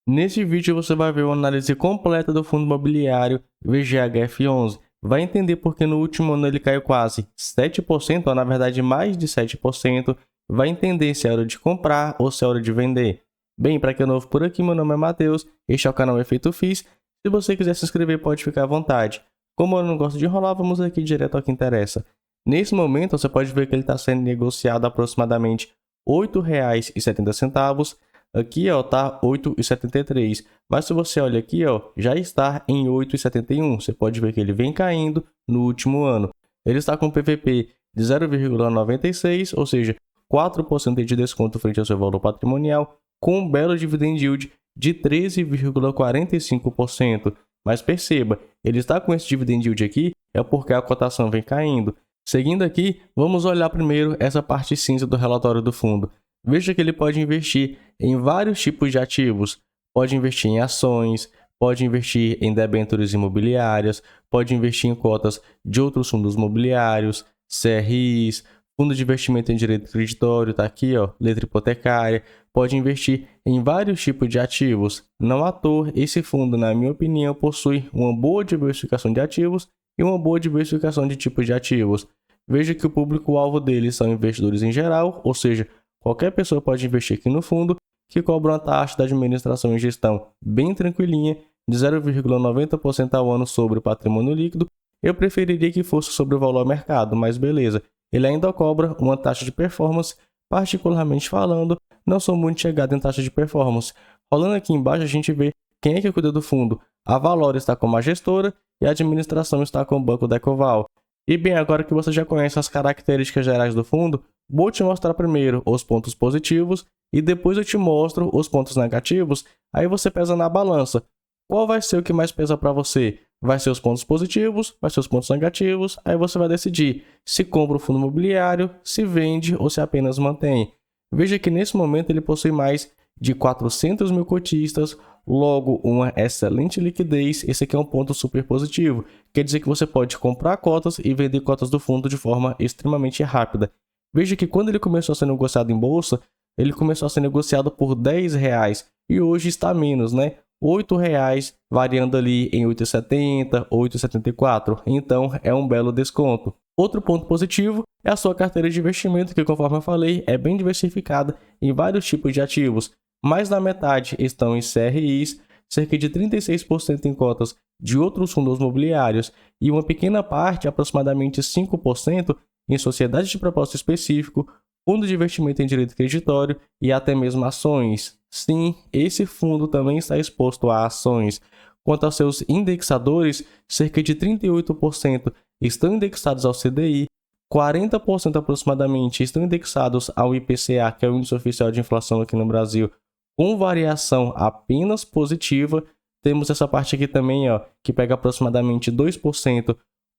Neste vídeo você vai ver uma análise completa do fundo imobiliário VGHF11. Vai entender porque no último ano ele caiu quase 7%, ou na verdade mais de 7%. Vai entender se é hora de comprar ou se é hora de vender. Bem, para quem é novo por aqui, meu nome é Matheus, este é o canal Efeito FIIs. Se você quiser se inscrever, pode ficar à vontade. Como eu não gosto de enrolar, vamos aqui direto ao que interessa. Nesse momento, você pode ver que ele está sendo negociado a aproximadamente R$ 8,70. Aqui, ó, tá 8,73. Mas se você olha aqui, ó, já está em 8,71. Você pode ver que ele vem caindo no último ano. Ele está com PVP de 0,96, ou seja, 4% de desconto frente ao seu valor patrimonial, com um belo dividend yield de 13,45%. Mas perceba, ele está com esse dividend yield aqui é porque a cotação vem caindo. Seguindo aqui, vamos olhar primeiro essa parte cinza do relatório do fundo. Veja que ele pode investir em vários tipos de ativos. Pode investir em ações, pode investir em debêntures imobiliárias, pode investir em cotas de outros fundos imobiliários, CRIs, fundo de investimento em direito creditório, está aqui, ó, letra hipotecária. Pode investir em vários tipos de ativos. Não à toa, esse fundo, na minha opinião, possui uma boa diversificação de ativos e uma boa diversificação de tipos de ativos. Veja que o público-alvo deles são investidores em geral, ou seja, qualquer pessoa pode investir aqui no fundo, que cobra uma taxa de administração e gestão bem tranquilinha, de 0,90% ao ano sobre o patrimônio líquido. Eu preferiria que fosse sobre o valor mercado, mas beleza. Ele ainda cobra uma taxa de performance, particularmente falando, não sou muito chegado em taxa de performance. Rolando aqui embaixo a gente vê quem é que cuida do fundo. A Valor está como a gestora e a administração está com o Banco Decoval. E bem, agora que você já conhece as características gerais do fundo, vou te mostrar primeiro os pontos positivos e depois eu te mostro os pontos negativos. Aí você pesa na balança. Qual vai ser o que mais pesa para você? Vai ser os pontos positivos, vai ser os pontos negativos, aí você vai decidir se compra o fundo imobiliário, se vende ou se apenas mantém. Veja que nesse momento ele possui mais de 400 mil cotistas, logo uma excelente liquidez. Esse aqui é um ponto super positivo, quer dizer que você pode comprar cotas e vender cotas do fundo de forma extremamente rápida. Veja que quando ele começou a ser negociado em bolsa, ele começou a ser negociado por R$10 e hoje está menos, né? R$8, variando ali em 8,70, 8,74. Então, é um belo desconto. Outro ponto positivo é a sua carteira de investimento, que, conforme eu falei, é bem diversificada em vários tipos de ativos. Mais da metade estão em CRIs, cerca de 36% em cotas de outros fundos imobiliários e uma pequena parte, aproximadamente 5%, em sociedades de propósito específico, fundo de investimento em direito creditório e até mesmo ações. Sim, esse fundo também está exposto a ações. Quanto aos seus indexadores, cerca de 38% estão indexados ao CDI, 40% aproximadamente estão indexados ao IPCA, que é o Índice Oficial de Inflação aqui no Brasil, com variação apenas positiva. Temos essa parte aqui também, ó, que pega aproximadamente 2%.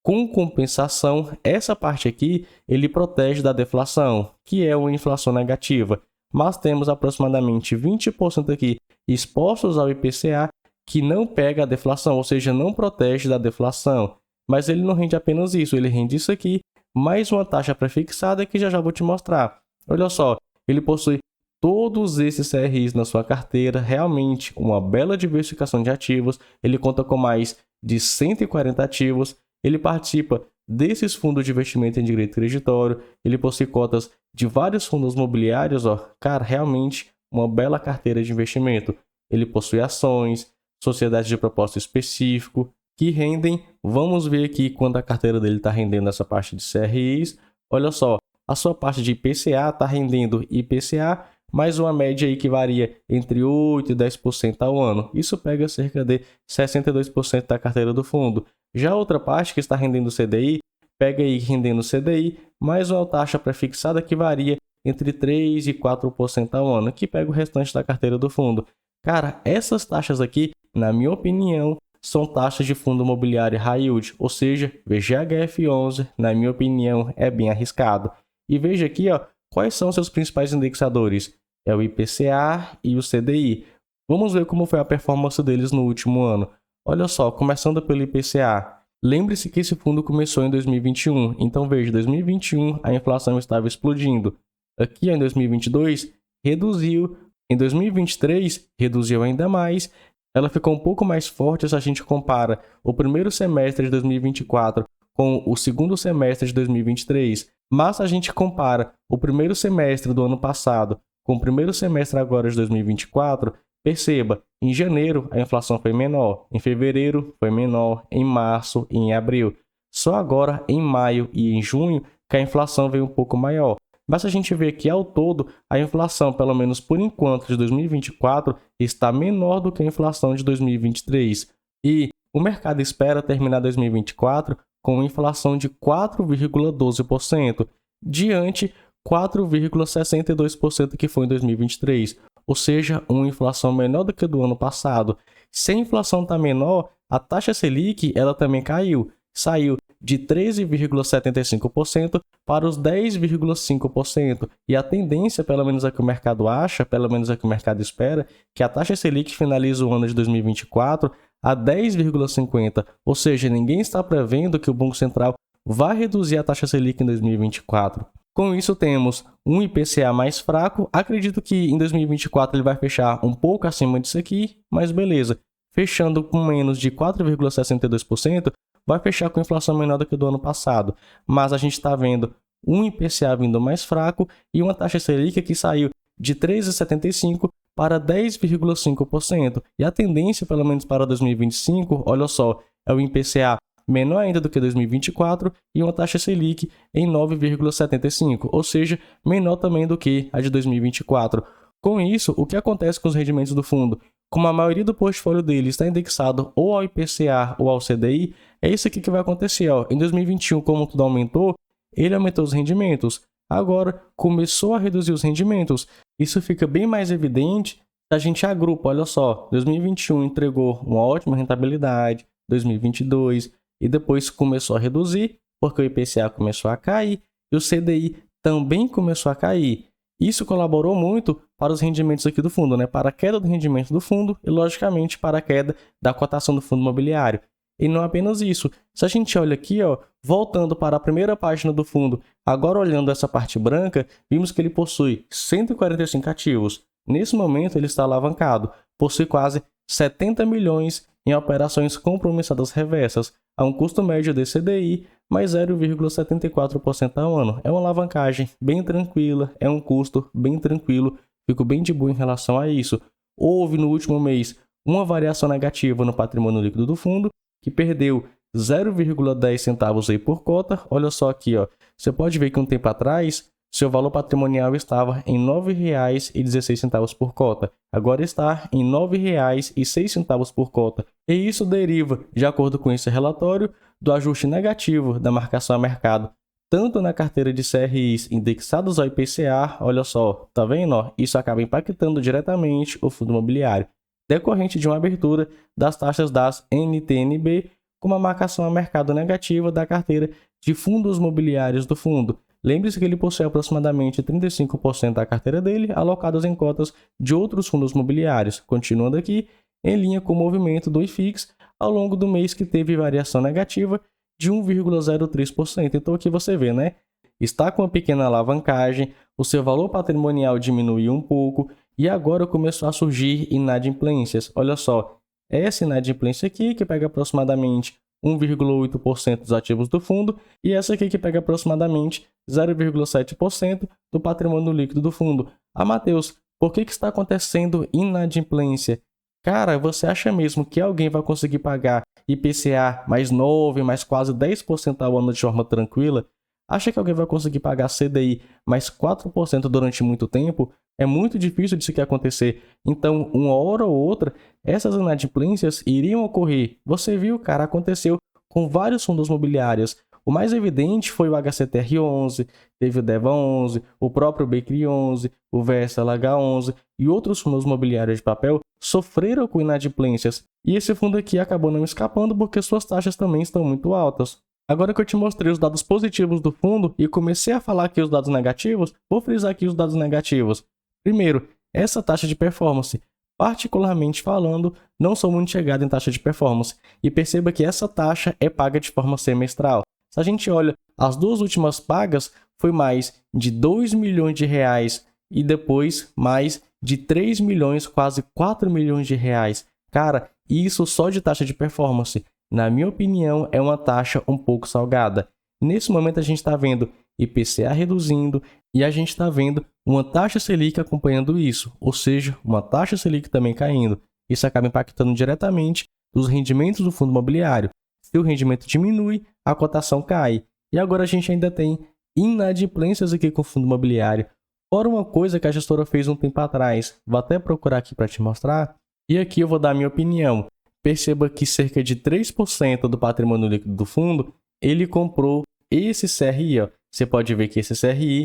Com compensação, essa parte aqui, ele protege da deflação, que é uma inflação negativa. Mas temos aproximadamente 20% aqui expostos ao IPCA, que não pega a deflação, ou seja, não protege da deflação. Mas ele não rende apenas isso, ele rende isso aqui, mais uma taxa prefixada que já vou te mostrar. Olha só, ele possui todos esses CRIs na sua carteira, realmente uma bela diversificação de ativos. Ele conta com mais de 140 ativos. Ele participa desses fundos de investimento em direito creditório, ele possui cotas de vários fundos imobiliários, ó, cara, realmente uma bela carteira de investimento. Ele possui ações, sociedades de propósito específico, que rendem, vamos ver aqui quando a carteira dele está rendendo essa parte de CRIs. Olha só, a sua parte de IPCA está rendendo IPCA, mais uma média aí que varia entre 8% e 10% ao ano. Isso pega cerca de 62% da carteira do fundo. Já a outra parte que está rendendo CDI, pega aí rendendo CDI, mais uma taxa prefixada que varia entre 3% e 4% ao ano, que pega o restante da carteira do fundo. Cara, essas taxas aqui, na minha opinião, são taxas de fundo imobiliário high yield, ou seja, VGHF11, na minha opinião, é bem arriscado. E veja aqui, ó, quais são seus principais indexadores. É o IPCA e o CDI. Vamos ver como foi a performance deles no último ano. Olha só, começando pelo IPCA. Lembre-se que esse fundo começou em 2021. Então veja, em 2021 a inflação estava explodindo. Aqui em 2022 reduziu Em 2023, reduziu ainda mais. Ela ficou um pouco mais forte se a gente compara o primeiro semestre de 2024 com o segundo semestre de 2023. Mas se a gente compara o primeiro semestre do ano passado com o primeiro semestre agora de 2024, perceba, em janeiro a inflação foi menor, em fevereiro foi menor, em março e em abril. Só agora, em maio e em junho, que a inflação veio um pouco maior. Mas a gente vê que, ao todo, a inflação, pelo menos por enquanto, de 2024, está menor do que a inflação de 2023. E o mercado espera terminar 2024 com uma inflação de 4,12%, diante 4,62% que foi em 2023, ou seja, uma inflação menor do que a do ano passado. Se a inflação está menor, a taxa Selic ela também caiu, saiu de 13,75% para os 10,5%. E a tendência, pelo menos a que o mercado acha, pelo menos a que o mercado espera, que a taxa Selic finalize o ano de 2024 a 10,50%. Ou seja, ninguém está prevendo que o Banco Central vai reduzir a taxa Selic em 2024. Com isso, temos um IPCA mais fraco. Acredito que em 2024 ele vai fechar um pouco acima disso aqui, mas beleza. Fechando com menos de 4,62%, vai fechar com inflação menor do que do ano passado. Mas a gente está vendo um IPCA vindo mais fraco e uma taxa Selic que saiu de 13,75% para 10,5%. E a tendência, pelo menos para 2025, olha só, é o IPCA menor ainda do que 2024 e uma taxa Selic em 9,75%, ou seja, menor também do que a de 2024. Com isso, o que acontece com os rendimentos do fundo? Como a maioria do portfólio dele está indexado ou ao IPCA ou ao CDI, é isso aqui que vai acontecer. Ó. Em 2021, como tudo aumentou, ele aumentou os rendimentos. Agora, começou a reduzir os rendimentos. Isso fica bem mais evidente se a gente agrupa. Olha só, 2021 entregou uma ótima rentabilidade, 2022, e depois começou a reduzir, porque o IPCA começou a cair e o CDI também começou a cair. Isso colaborou muito para os rendimentos aqui do fundo, né? Para a queda do rendimento do fundo e, logicamente, para a queda da cotação do fundo imobiliário. E não apenas isso. Se a gente olha aqui, ó, voltando para a primeira página do fundo, agora olhando essa parte branca, vimos que ele possui 145 ativos. Nesse momento, ele está alavancado, possui quase 70 milhões em operações compromissadas reversas, a um custo médio de CDI mais 0,74% ao ano. É uma alavancagem bem tranquila, é um custo bem tranquilo, fico bem de boa em relação a isso. Houve no último mês uma variação negativa no patrimônio líquido do fundo, que perdeu 0,10 centavos aí por cota. Olha só aqui, ó. Você pode ver que um tempo atrás, seu valor patrimonial estava em R$ 9,16 por cota. Agora está em R$ 9,06 por cota. E isso deriva, de acordo com esse relatório, do ajuste negativo da marcação a mercado, tanto na carteira de CRIs indexados ao IPCA, olha só, tá vendo? Ó? Isso acaba impactando diretamente o fundo imobiliário, decorrente de uma abertura das taxas das NTN-B, com uma marcação a mercado negativa da carteira de fundos imobiliários do fundo. Lembre-se que ele possui aproximadamente 35% da carteira dele alocados em cotas de outros fundos imobiliários. Continuando aqui, em linha com o movimento do IFIX ao longo do mês, que teve variação negativa de 1,03%. Então aqui você vê, né? Está com uma pequena alavancagem, o seu valor patrimonial diminuiu um pouco e agora começou a surgir inadimplências. Olha só, essa inadimplência aqui que pega aproximadamente 1,8% dos ativos do fundo e essa aqui que pega aproximadamente 0,7% do patrimônio líquido do fundo. Ah, Matheus, por que está acontecendo inadimplência? Cara, você acha mesmo que alguém vai conseguir pagar IPCA mais 9, mais quase 10% ao ano de forma tranquila? Acha que alguém vai conseguir pagar CDI mais 4% durante muito tempo? É muito difícil disso que acontecer. Então, uma hora ou outra, essas inadimplências iriam ocorrer. Você viu, cara, aconteceu com vários fundos imobiliários. O mais evidente foi o HCTR11, teve o DEVA11, o próprio BCRI11, o VSLH11 e outros fundos imobiliários de papel sofreram com inadimplências. E esse fundo aqui acabou não escapando porque suas taxas também estão muito altas. Agora que eu te mostrei os dados positivos do fundo e comecei a falar aqui os dados negativos, vou frisar aqui os dados negativos. Primeiro, essa taxa de performance. Particularmente falando, não sou muito chegado em taxa de performance. E perceba que essa taxa é paga de forma semestral. Se a gente olha, as duas últimas pagas foi mais de R$ 2 milhões e depois mais de 3 milhões, quase 4 milhões de reais. Cara, isso só de taxa de performance, na minha opinião, é uma taxa um pouco salgada. Nesse momento a gente está vendo IPCA reduzindo e a gente está vendo uma taxa Selic acompanhando isso, ou seja, uma taxa Selic também caindo. Isso acaba impactando diretamente os rendimentos do fundo imobiliário. Se o rendimento diminui, a cotação cai. E agora a gente ainda tem inadimplências aqui com o fundo imobiliário. Fora uma coisa que a gestora fez um tempo atrás, vou até procurar aqui para te mostrar, e aqui eu vou dar a minha opinião. Perceba que cerca de 3% do patrimônio líquido do fundo, ele comprou esse CRI. Ó. Você pode ver que esse CRI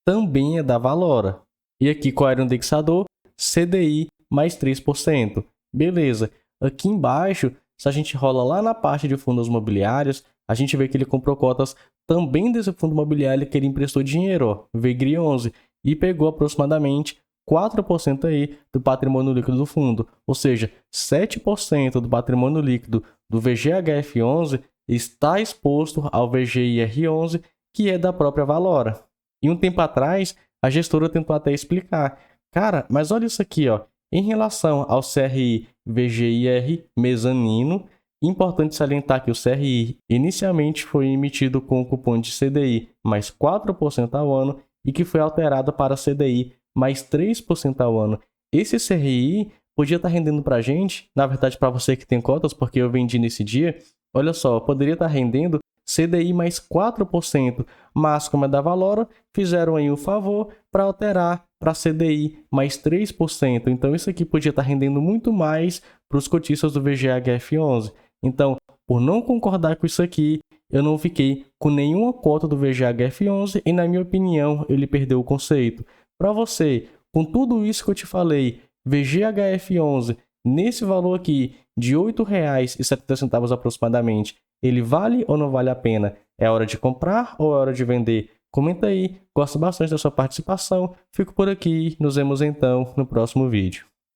também é da Valora. E aqui qual era o indexador? CDI mais 3%. Beleza. Aqui embaixo, se a gente rola lá na parte de fundos imobiliários, a gente vê que ele comprou cotas também desse fundo imobiliário que ele emprestou dinheiro, ó, VGRI 11, e pegou aproximadamente 4% aí do patrimônio líquido do fundo. Ou seja, 7% do patrimônio líquido do VGHF11 está exposto ao VGIR11, que é da própria Valora. E um tempo atrás, a gestora tentou até explicar. Cara, mas olha isso aqui, ó. Em relação ao CRI VGIR mezanino, importante salientar que o CRI inicialmente foi emitido com o cupom de CDI mais 4% ao ano e que foi alterado para CDI mais 3% ao ano. Esse CRI podia estar rendendo para a gente, na verdade para você que tem cotas, porque eu vendi nesse dia, olha só, poderia estar rendendo CDI mais 4%, mas como é da Valora, fizeram aí o favor para alterar para CDI mais 3%. Então isso aqui podia estar rendendo muito mais para os cotistas do VGHF11. Então, por não concordar com isso aqui, eu não fiquei com nenhuma cota do VGHF11 e, na minha opinião, ele perdeu o conceito. Para você, com tudo isso que eu te falei, VGHF11, nesse valor aqui de R$ 8,70 aproximadamente, ele vale ou não vale a pena? É hora de comprar ou é hora de vender? Comenta aí, gosto bastante da sua participação. Fico por aqui, nos vemos então no próximo vídeo.